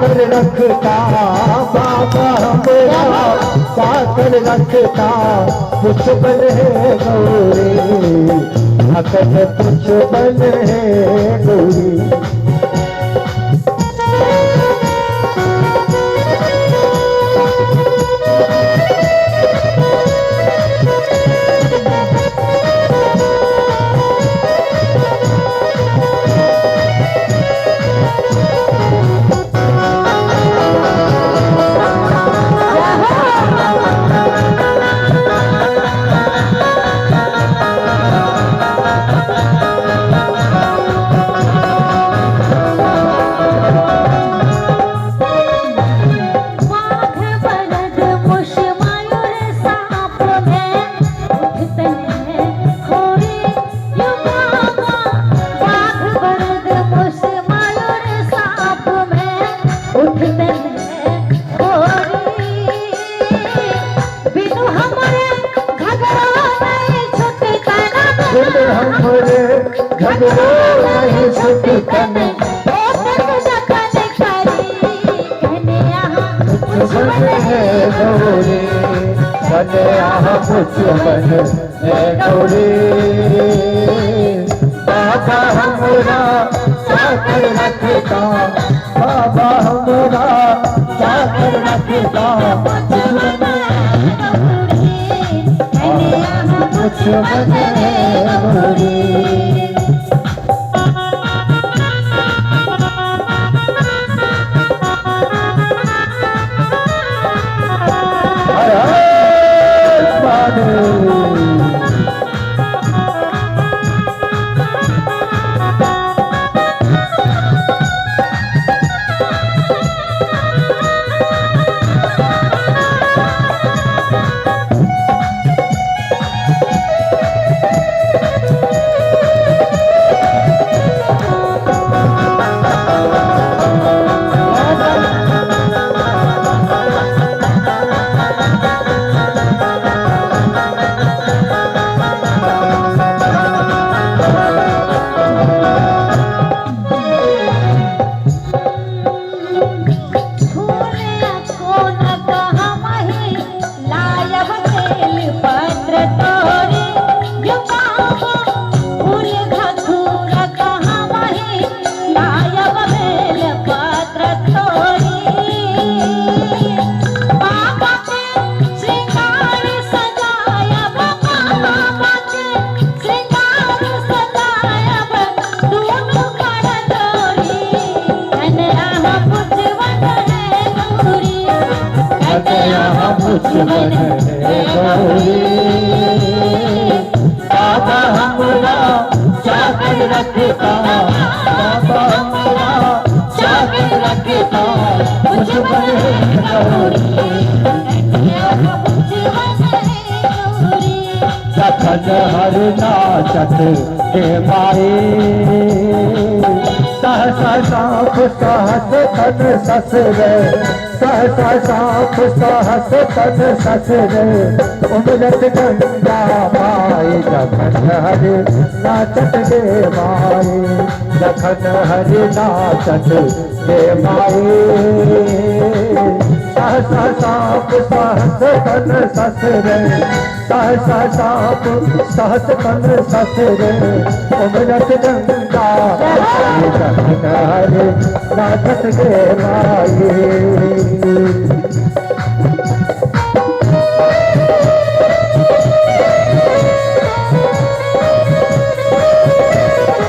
कर रखता बाबा हमारा पाकर रखता कुछ बन है गौरी भगत कुछ बन है गौरी बाबा हमरा चाकर रखता बाबा हमरा चाकर रखता कुछ बने बाबा हमरा चाकर रखता बाबा हमरा चाकर रखता कुछ बने जखन हर नाचत के मारे सहसा साफ सहस तन ससरे सहसा साफ सहस तन ससरे उमरत गंगा माए जखन हर नाचत के माए जखन हर नाचत के माए सहसा साफ सहस तन ससरे सहसा साफ सहस तन ससरे उमरत गंगा नाचत के माए